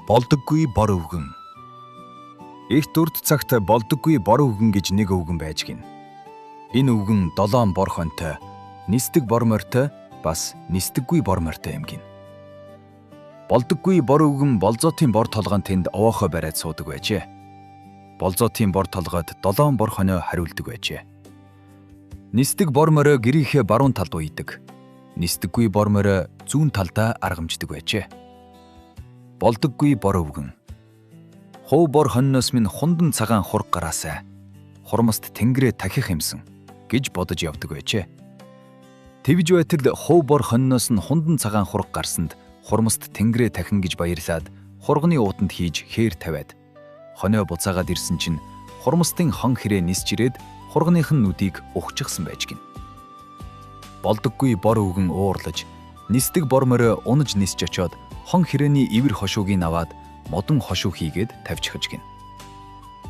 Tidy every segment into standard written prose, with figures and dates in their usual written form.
Болдоггүй бор өвгөн. Их дүрд цагт болдоггүй бор өвгөн гэж нэг өвгөн байж гин. Энэ өвгөн 7 бор хонтой, нисдэг бор морьтой, бас нисдэггүй бор морьтой юм гин. Болдоггүй бор өвгөн болзоотын бор толгойн тэнд овоохоо бариад суудаг байжээ. Болзоотын бор толгойд 7 бор хонио хариулдаг байжээ. Нисдэг бор морио гэрийнхээ баруун талд уйдаг. Нисдэггүй бор морио зүүн талдаа аргамждаг байжээ. Болдоггүй бор өвгөн. Хов бор хонноос минь хундан цагаан хург гараасай. Хурмаст тэнгэрээ тахих юмсан гэж бодож явдаг байжээ. Тэвж байтал хов бор хонноос нь хундан цагаан хург гарсанд хурмаст тэнгэрээ тахин гэж баярлаад хурганы уутанд хийж хээр тавиад хонио буцаагаад ирсэн чинь хурмастын хон хэрэг нисч ирээд хурганых нь нүдийг ухчихсан байж гин. Болдоггүй бор өвгөн уурлаж нисдэг бор морио унаж нисч очоод хон хэрээний ивэр хошуугийг аваад модон хошуу хийгээд тавьчихж гин.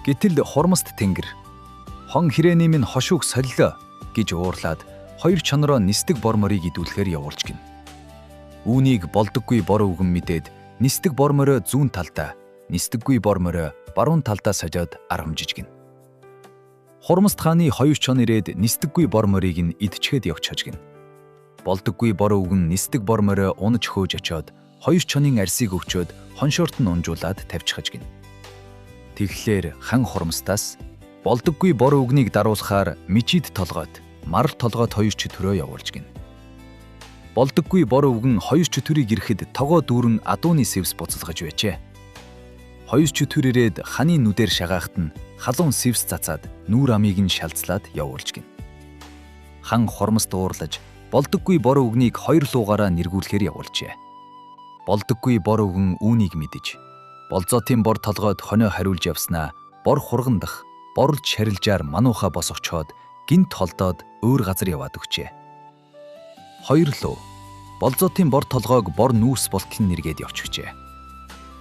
Гэтэл хурмаст тэнгэр хон хэрээний минь хошууг солилоо гэж уурлаад хоёр чонороо нисдэг бор морийг идүүлэхээр явуулж гин. Үүнийг болдоггүй бор өвгөн мэдээд нисдэг бор морио зүүн талдаа, нисдэггүй бор морио баруун талдаа сажаад аргамжиж гин. Хурмаст хааны хоёр чон ирээд нисдэггүй бор морийг нь идчихэд явчихж гин. Болдоггүй бор өвгөн нисдэг бор морио унаж хөөж очоод хоёр чонын арсыг өвчөөд хоншоорт нь унжуулаад тавьчихж гин. Тэгэхээр хан хурмастаас болдоггүй бор өвгнийг даруулахаар мижид толгойд, марл толгойд хоёр чөтгөрөө явуулж гин. Болдоггүй бор өвгөн хоёр чөтгөрийг ирэхэд тогоо дүүрэн адууны сэвс буцалгаж байжээ. Хоёр чөтгөр ирээд ханы нүдээр шагаахт нь халуун сэвс цацаад нүүр амийг нь шалцлаад явуулж гин. Хан хурмаст уурлаж болдоггүй бор өвгнийг хоёр луугаараа нэргүүлэхээр явуулжээ. Болдоггүй бор өвгөн үүнийг мэдэж болзоотын бор толгойд хонио хариулж явснаа бор хурган дах борлж шарилжаар манууха босгочоод гинт холдоод өөр газар яваад өгчээ. Хоёр луу болзоотын бор толгойг бор нүүрс болтол нэргээд явчихжээ.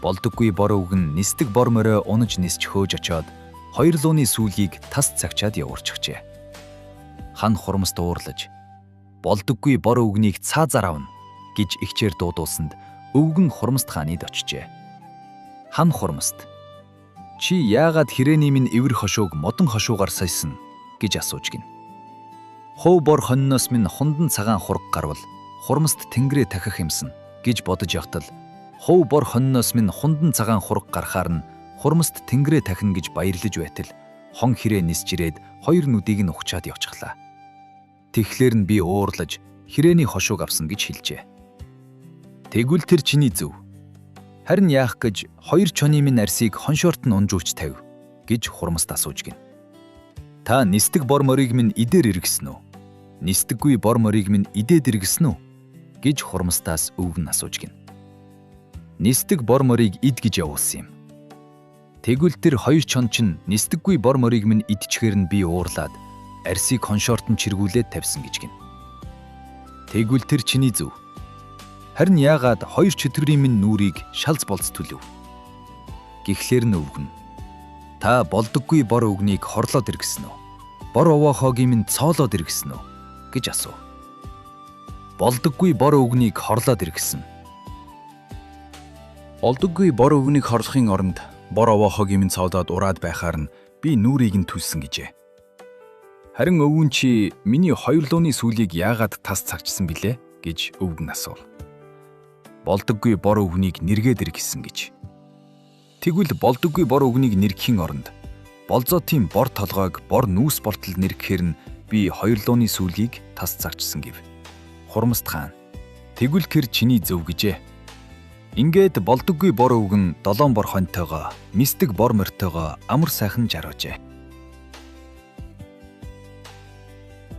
Болдоггүй бор өвгөн нисдэг бор морио унаж нисч хөөж очоод хоёр лууны сүүлгийг тас цагчаад явуурчихжээ. Хан хурмаст уурлаж болдоггүй бор өвгнийг цаазаар авна гэж ихчээр дуудуулсанд өвгөн хурмаст хаанид очижээ. Хан хурмаст чи яагаад хэрээний минь ивэр хошууг модон хошуугаар саясан гэж асууж гин. Хов бор хонноос минь хундан цагаан хург гарвал хурмаст тэнгэрээ тахих юмсан гэж бодож явтал хов бор хонноос минь хундан цагаан хург гарахаар нь хурмаст тэнгэрээ тахин гэж баярлаж байтал хон хэрээ нисж ирээд хоёр нүдийг нь ухчаад явчихлаа. Тэгэхээр нь би уурлаж хэрээний хошууг авсан гэж хэлжээ. Тэгвэл тэр чиний зөв. Харин яах гэж хоёр чоны минь арсыг хоншоорт нь унжуулж тавь гэж хурмаст асууж гин. Та нисдэг бор морийг минь идээр иргэсэн үү? Нисдэггүй бор морийг минь идээд иргэсэн үү гэж хурмастаас өвгөн асууж гин. Нисдэг бор морийг ид гэж явуулсан юм. Тэгвэл тэр хоёр чон чинь нисдэггүй бор морийг минь идчихээр нь би уурлаад арсыг хоншоорт нь чиргүүлээд тавьсан гэж гин. Тэгвэл тэр чиний зөв. Харин яагаад хоёр чөтгөрийн минь нүрийг шалз болц төлөв? Гэхдээ нь өвгөн. Та болдоггүй бор өвгнийг хорлоод иргэсэн үү? Бор овоохоогийн минь цоолоод иргэсэн үү гэж асуув. Болдоггүй бор өвгнийг хорлоод иргэсэн. Болдоггүй бор өвгнийг хорлохын оронд бор овоохоогийн минь цоолоод ураад байхаар нь би нүрийг нь түлсэн гэжээ. Харин өвгөн чи миний хоёр лууны сүүлийг яагаад тас цагчсан билээ гэж өвгөн асуув. Болдоггүй бор өвгнийг нэргээд иргэсэн гэж. Тэгвэл болдоггүй бор өвгнийг нэргэхийн оронд болзоотын бор толгойг бор нүүс болтол нэргэхээр нь би хоёр лууны сүүлийг тас цагчсан гэв. Хурмаст хаан тэгвэл хэр чиний зөв гэжээ. Ингээд болдоггүй бор өвгөн 7 бор хонтойгоо, мисдэг бор морьтойгоо амар сайхан жаргажээ.